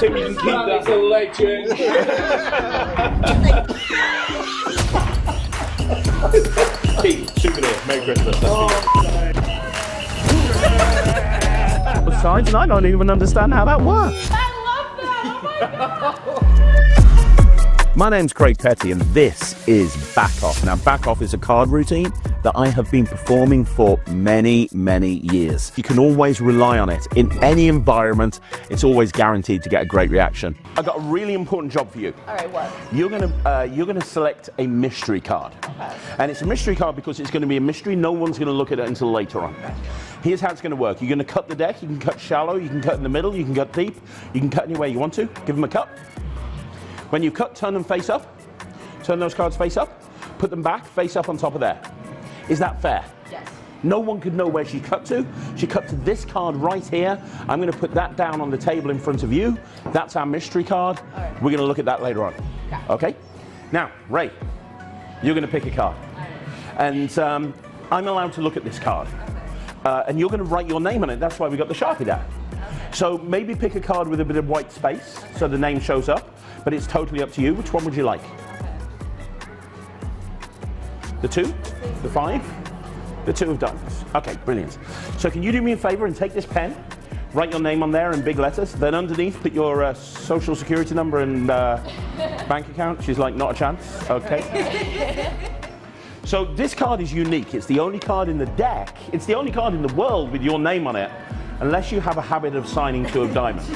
Tim, you can keep that. It's a legend. Pete, souvenir. Merry Christmas. Besides, I don't even understand how that works. I love that! Oh my god! My name's Craid Petty and this is Back Off. Now, Back Off is a card routine that I have been performing for many, many years. You can always rely on it. In any environment, it's always guaranteed to get a great reaction. I've got a really important job for you. Alright, what? You're gonna select a mystery card. Okay. And it's a mystery card because it's gonna be a mystery. No one's gonna look at it until later on. Here's how it's gonna work. You're gonna cut the deck. You can cut shallow, you can cut in the middle, you can cut deep, you can cut anywhere you want to. Give them a cut. When you cut, turn them face up. Turn those cards face up. Put them back, face up on top of there. Is that fair? Yes. No one could know where she cut to. She cut to this card right here. I'm going to put that down on the table in front of you. That's our mystery card. Right. We're going to look at that later on. Okay? Now, Ray, you're going to pick a card. And I'm allowed to look at this card. And you're going to write your name on it. That's why we got the Sharpie down. So maybe pick a card with a bit of white space so the name shows up. But it's totally up to you. Which one would you like? The 2? The 5? The 2 of diamonds. Okay, brilliant. So can you do me a favor and take this pen, write your name on there in big letters, then underneath put your social security number and bank account. She's like, not a chance. Okay. So this card is unique. It's the only card in the deck. It's the only card in the world with your name on it, unless you have a habit of signing 2 of diamonds.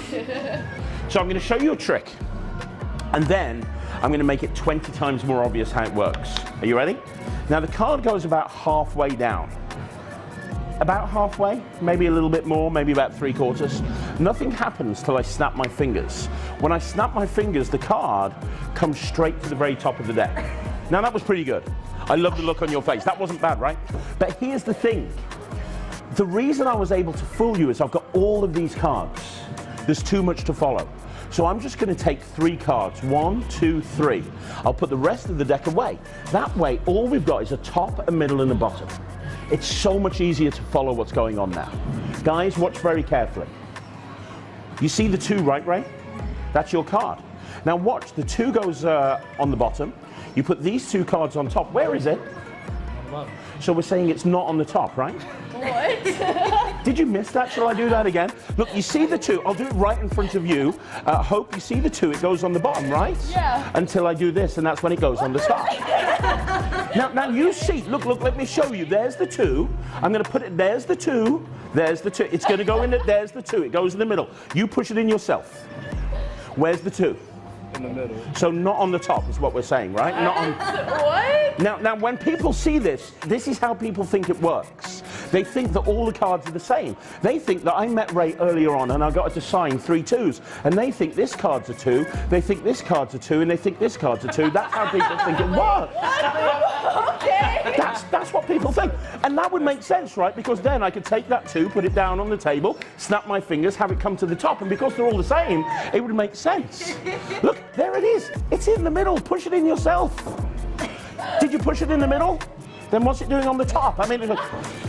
So I'm going to show you a trick. And then I'm going to make it 20 times more obvious how it works. Are you ready? Now the card goes about halfway down. About halfway, maybe a little bit more, maybe about 3/4. Nothing happens till I snap my fingers. When I snap my fingers, the card comes straight to the very top of the deck. Now that was pretty good. I love the look on your face. That wasn't bad, right? But here's the thing. The reason I was able to fool you is I've got all of these cards. There's too much to follow. So I'm just going to take 3 cards. 1, 2, 3. I'll put the rest of the deck away. That way, all we've got is a top, a middle, and a bottom. It's so much easier to follow what's going on now. Guys, watch very carefully. You see the 2, right, Ray? That's your card. Now watch, the 2 goes on the bottom. You put these 2 cards on top. Where is it? So we're saying it's not on the top, right? What? Did you miss that? Shall I do that again? Look, you see the 2. I'll do it right in front of you. Hope you see the 2. It goes on the bottom, right? Yeah. Until I do this, and that's when it goes on the top. Now you see. Look, let me show you. There's the 2. I'm going to put it. There's the 2. There's the 2. It's going to go in. There's the 2. It goes in the middle. You push it in yourself. Where's the 2? In the middle. So not on the top is what we're saying, right? Not on. What? Now when people see this, this is how people think it works. They think that all the cards are the same. They think that I met Ray earlier on and I got her to sign 3 2s. And they think this card's a 2, they think this card's a 2, and they think this card's a 2. That's how people think it works. Okay. That's what people think. And that would make sense, right? Because then I could take that 2, put it down on the table, snap my fingers, have it come to the top, and because they're all the same, it would make sense. Look, there it is. It's in the middle. Push it in yourself. Did you push it in the middle? Then what's it doing on the top? I mean,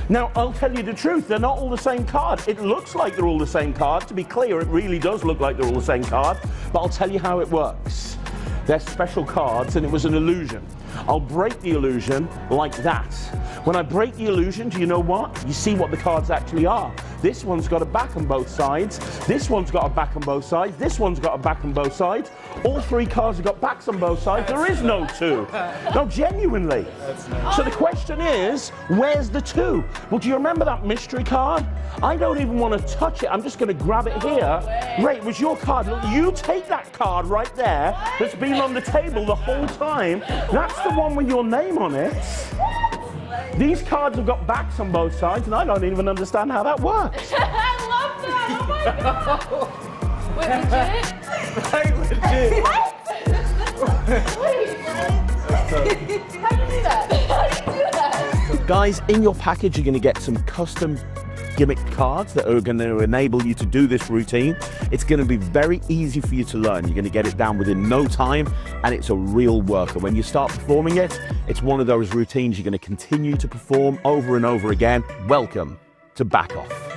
now I'll tell you the truth, they're not all the same card. It looks like they're all the same card. To be clear, it really does look like they're all the same card, but I'll tell you how it works. They're special cards and it was an illusion. I'll break the illusion like that. When I break the illusion, do you know what? You see what the cards actually are. This one's got a back on both sides. This one's got a back on both sides. This one's got a back on both sides. All 3 cards have got backs on both sides. There is no 2. No, genuinely. So the question is, where's the 2? Well, do you remember that mystery card? I don't even want to touch it. I'm just going to grab it here. Ray, it was your card. Look, you take that card right there that's been on the table the whole time. That's the one with your name on it. These cards have got backs on both sides, and I don't even understand how that works. I love that! Oh my god! Wait, legit? Legit. Wait. How do you do that? How do you do that? Guys, in your package, you're going to get some custom gimmick cards that are going to enable you to do this routine. It's going to be very easy for you to learn. You're going to get it down within no time, and it's a real worker. When you start performing it, it's one of those routines you're going to continue to perform over and over again. Welcome to Back Off.